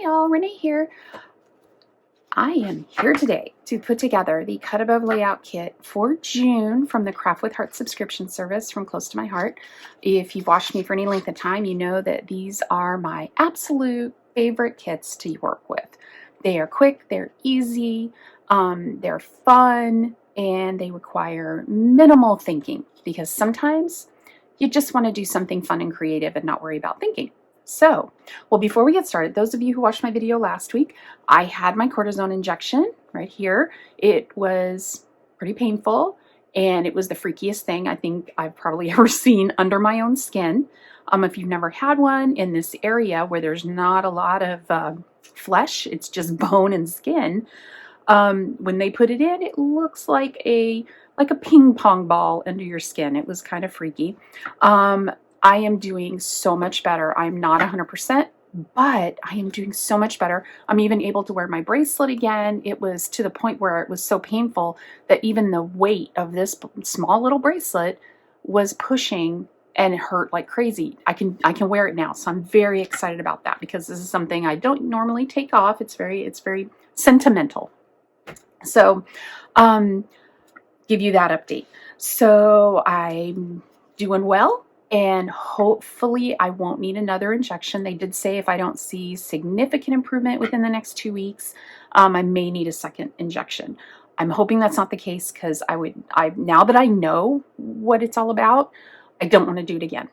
Hi y'all, Renee here. I am here today to put together the Cut Above Layout Kit for June from the Craft with Heart subscription service from Close to My Heart. If you've watched me for any length of time, you know that these are my absolute favorite kits to work with. They are quick, they're easy, they're fun, and they require minimal thinking because sometimes you just want to do something fun and creative and not worry about thinking. So, well, before we get started, those of you who watched my video last week, I had my cortisone injection right here. It was pretty painful, and it was the freakiest thing I think I've probably ever seen under my own skin. If you've never had one in this area where there's not a lot of flesh, it's just bone and skin. When they put it in, it looks like a ping pong ball under your skin. It was kind of freaky. I am doing so much better. I'm not 100%, but I am doing so much better. I'm even able to wear my bracelet again. It was to the point where it was so painful that even the weight of this small little bracelet was pushing and it hurt like crazy. I can wear it now, so I'm very excited about that because this is something I don't normally take off. It's very sentimental. So, give you that update. So I'm doing well. And hopefully I won't need another injection. They did say if I don't see significant improvement within the next 2 weeks, I may need a second injection. I'm hoping that's not the case because now that I know what it's all about, I don't want to do it again.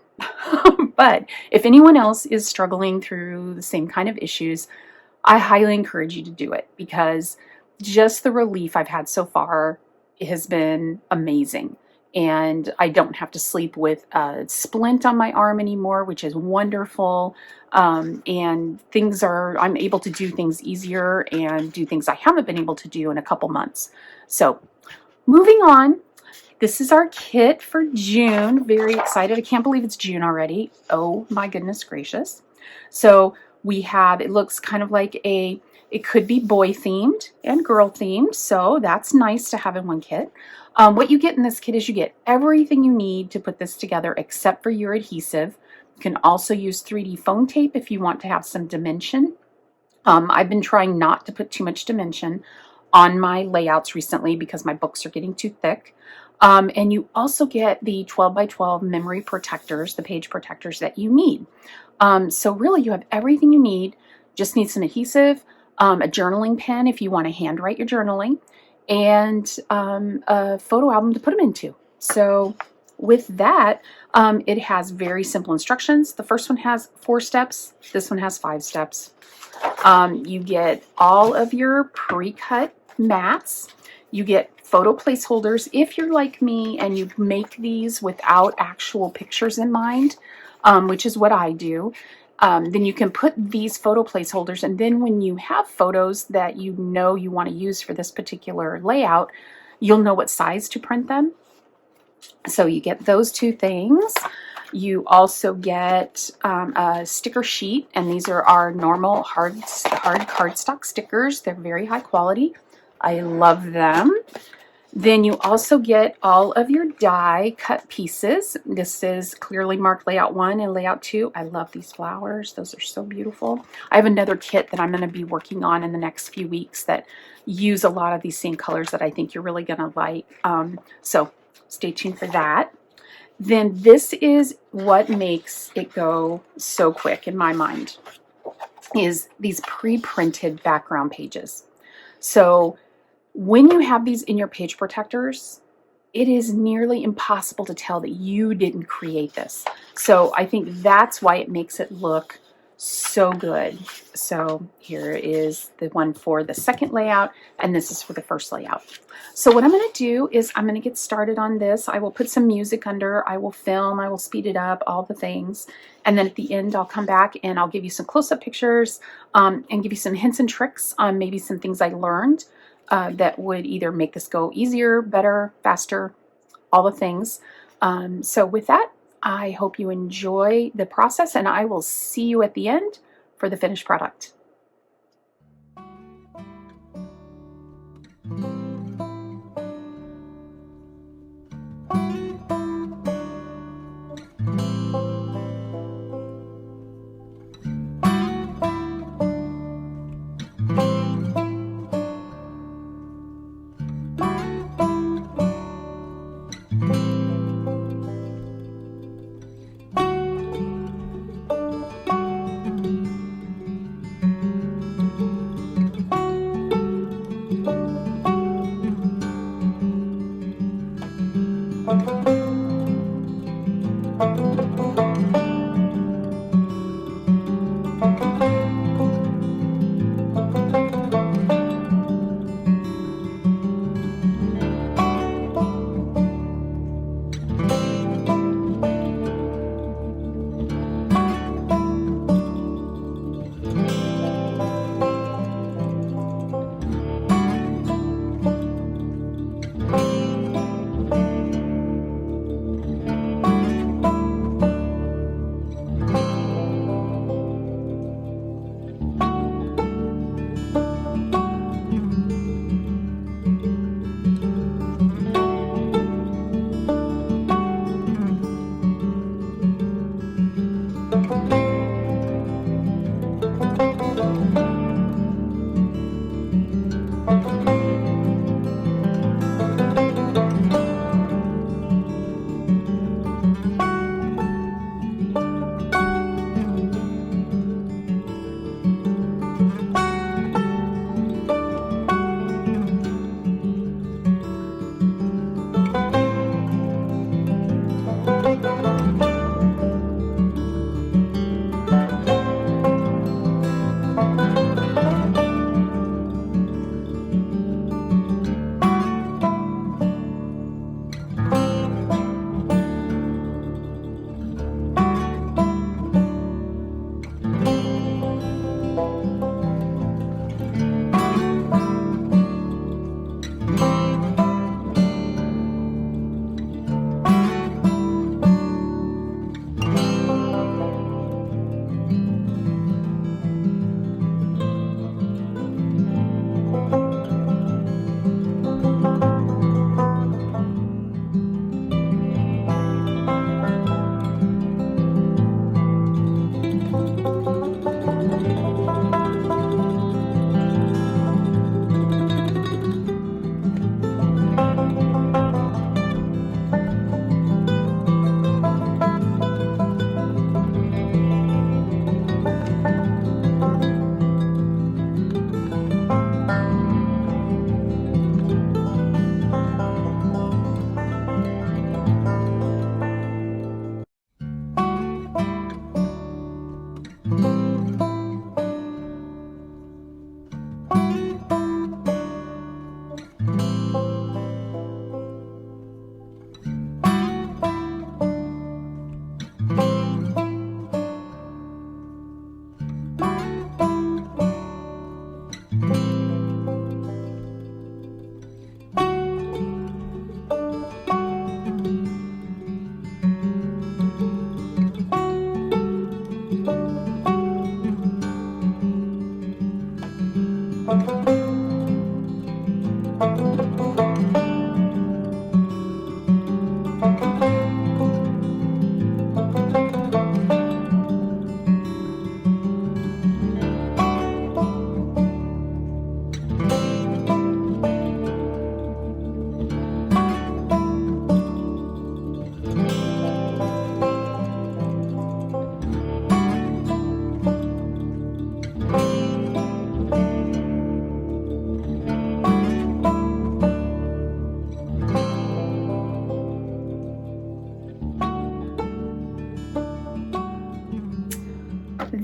But if anyone else is struggling through the same kind of issues, I highly encourage you to do it because just the relief I've had so far has been amazing. And I don't have to sleep with a splint on my arm anymore, which is wonderful. And I'm able to do things easier and do things I haven't been able to do in a couple months. So moving on, this is our kit for June. Very excited. I can't believe it's June already. Oh my goodness gracious. So it looks kind of like it could be boy themed and girl themed. So that's nice to have in one kit. What you get in this kit is you get everything you need to put this together except for your adhesive. You can also use 3D foam tape if you want to have some dimension. I've been trying not to put too much dimension on my layouts recently because my books are getting too thick. And you also get the 12 by 12 memory protectors, the page protectors that you need. So really you have everything you need. Just need some adhesive, a journaling pen if you want to handwrite your journaling, and a photo album to put them into. So with that, it has very simple instructions. The first one has 4 steps. This one has 5 steps. You get all of your pre-cut mats. You get photo placeholders. If you're like me and you make these without actual pictures in mind, which is what I do, then you can put these photo placeholders, and then when you have photos that you know you want to use for this particular layout, you'll know what size to print them. So you get those 2 things. You also get a sticker sheet, and these are our normal hard cardstock stickers. They're very high quality. I love them. Then you also get all of your die cut pieces. This is clearly marked layout 1 and layout 2. I love these flowers. Those are so beautiful. I have another kit that I'm going to be working on in the next few weeks that use a lot of these same colors that I think you're really going to like. So stay tuned for that. Then this is what makes it go so quick in my mind, is these pre-printed background pages. So when you have these in your page protectors, it is nearly impossible to tell that you didn't create this. So I think that's why it makes it look so good. So here is the one for the second layout, and this is for the first layout. So what I'm going to do is I'm going to get started on this. I will put some music under, I will film, I will speed it up, all the things. And then at the end, I'll come back and I'll give you some close-up pictures and give you some hints and tricks on maybe some things I learned that would either make this go easier, better, faster, all the things. So with that, I hope you enjoy the process, and I will see you at the end for the finished product.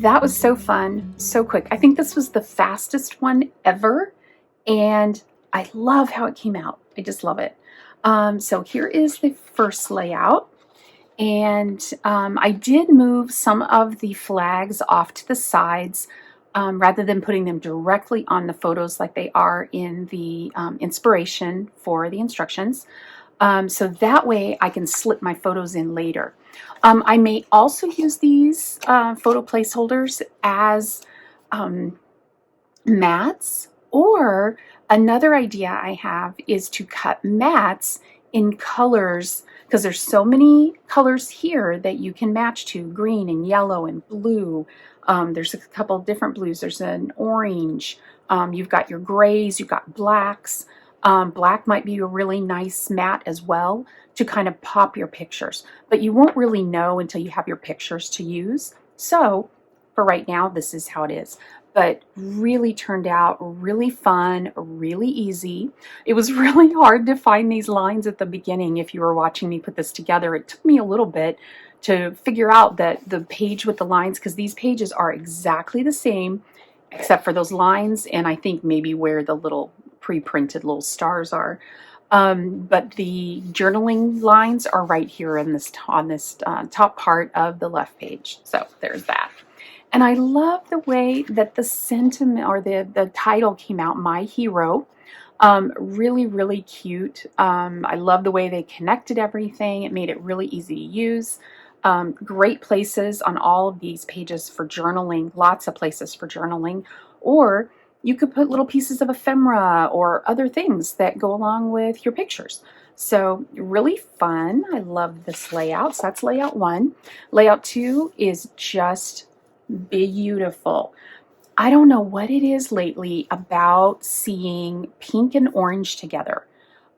that was so fun, so quick. I think this was the fastest one ever, and I love how it came out. I just love it. So here is the first layout. And I did move some of the flags off to the sides rather than putting them directly on the photos like they are in the inspiration for the instructions. So that way I can slip my photos in later. I may also use these photo placeholders as mats, or another idea I have is to cut mats in colors, because there's so many colors here that you can match to: green and yellow and blue. There's a couple different blues. There's an orange. You've got your grays, you've got blacks. Black might be a really nice mat as well to kind of pop your pictures, but you won't really know until you have your pictures to use. So for right now, this is how it is. But really turned out really fun, really easy. It was really hard to find these lines at the beginning. If you were watching me put this together, it took me a little bit to figure out that the page with the lines, because these pages are exactly the same except for those lines, and I think maybe where the little pre-printed little stars are. But the journaling lines are right here in this on this top part of the left page. So there's that. And I love the way that the sentiment or the title came out, My Hero. Really, really cute. I love the way they connected everything. It made it really easy to use. Great places on all of these pages for journaling, lots of places for journaling. Or you could put little pieces of ephemera or other things that go along with your pictures. So really fun. I love this layout. So that's layout 1. Layout 2 is just beautiful. I don't know what it is lately about seeing pink and orange together.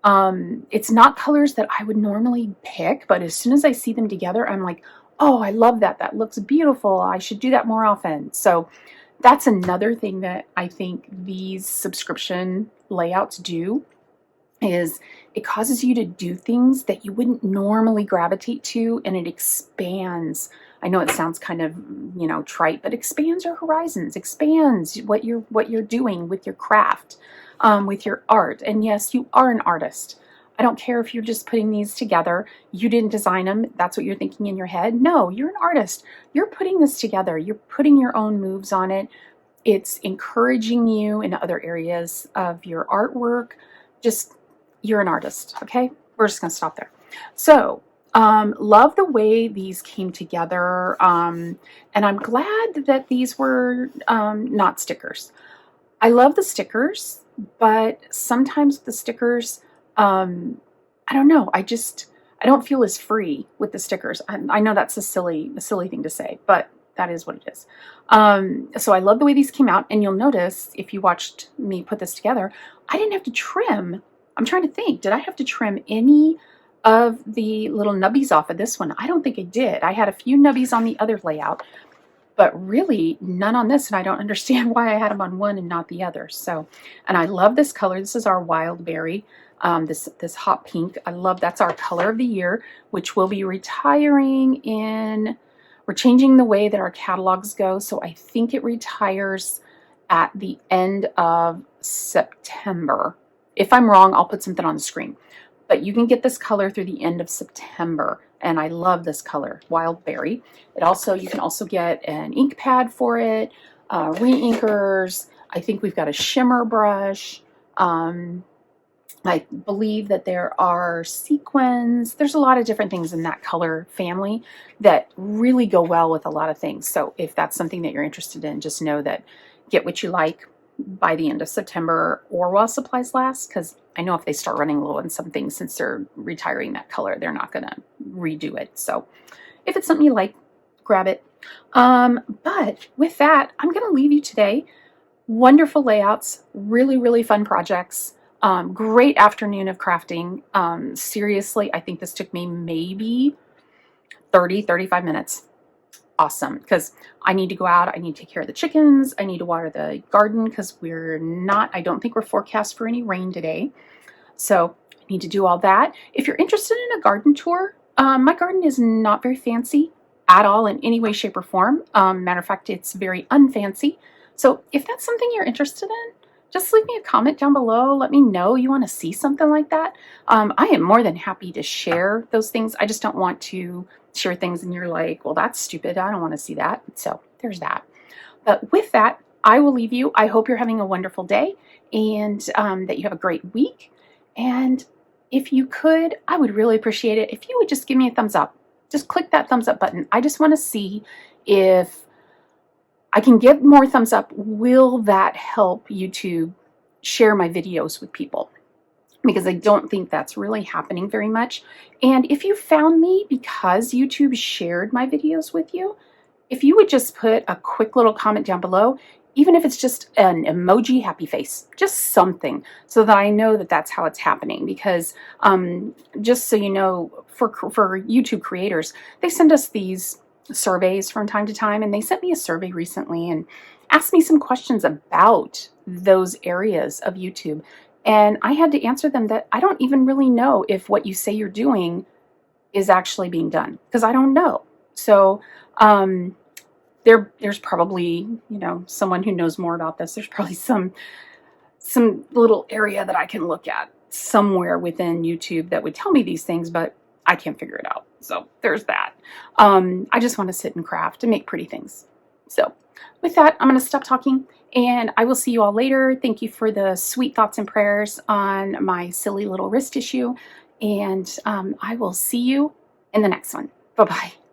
It's not colors that I would normally pick, but as soon as I see them together, I'm like, oh, I love that. That looks beautiful. I should do that more often. So that's another thing that I think these subscription layouts do, is it causes you to do things that you wouldn't normally gravitate to, and it expands. I know it sounds kind of, trite, but expands your horizons, expands what you're doing with your craft, with your art. And yes, you are an artist. I don't care if you're just putting these together. You didn't design them. That's what you're thinking in your head. No, you're an artist. You're putting this together. You're putting your own moves on it. It's encouraging you in other areas of your artwork. Just, you're an artist, okay? We're just going to stop there. So, love the way these came together, and I'm glad that these were not stickers. I love the stickers, but sometimes the stickers, I don't know, I don't feel as free with the stickers. I know that's a silly thing to say, but that is what it is. So I love the way these came out, and you'll notice if you watched me put this together, I didn't have to trim. I'm trying to think, did I have to trim any of the little nubbies off of this one? I don't think I did. I had a few nubbies on the other layout, but really none on this, and I don't understand why I had them on one and not the other. So, and I love this color. This is our wild berry, this hot pink. I love, that's our color of the year, which will be retiring in, we're changing the way that our catalogs go, so I think it retires at the end of September. If I'm wrong, I'll put something on the screen. But you can get this color through the end of September, and I love this color, Wild Berry. You can also get an ink pad for it, re-inkers. I think we've got a shimmer brush. I believe that there are sequins. There's a lot of different things in that color family that really go well with a lot of things. So if that's something that you're interested in, just know that get what you like by the end of September or while supplies last, because I know if they start running low on some things, since they're retiring that color, they're not going to redo it. So if it's something you like, grab it. But with that, I'm going to leave you today. Wonderful layouts, really, really fun projects. Great afternoon of crafting. Seriously, I think this took me maybe 35 minutes. Awesome, because I need to go out, I need to take care of the chickens, I need to water the garden, because I don't think we're forecast for any rain today. So I need to do all that. If you're interested in a garden tour, my garden is not very fancy. at all in any way, shape, or form. Matter of fact, it's very unfancy. So if that's something you're interested in, just leave me a comment down below. Let me know you want to see something like that. I am more than happy to share those things. I just don't want to share things and you're like, well, that's stupid. I don't want to see that. So there's that. But with that, I will leave you. I hope you're having a wonderful day and that you have a great week. And if you could, I would really appreciate it if you would just give me a thumbs up. Just click that thumbs up button. I just want to see if I can get more thumbs up. Will that help YouTube share my videos with people? Because I don't think that's really happening very much. And if you found me because YouTube shared my videos with you, if you would just put a quick little comment down below, even if it's just an emoji happy face, just something, so that I know that that's how it's happening. Because just so you know, for YouTube creators, they send us these surveys from time to time, and they sent me a survey recently and asked me some questions about those areas of YouTube. And I had to answer them that I don't even really know if what you say you're doing is actually being done, because I don't know. So there's probably, someone who knows more about this. There's probably some little area that I can look at somewhere within YouTube that would tell me these things, but I can't figure it out. So there's that. I just want to sit and craft and make pretty things. So with that, I'm going to stop talking and I will see you all later. Thank you for the sweet thoughts and prayers on my silly little wrist issue. And I will see you in the next one. Bye-bye.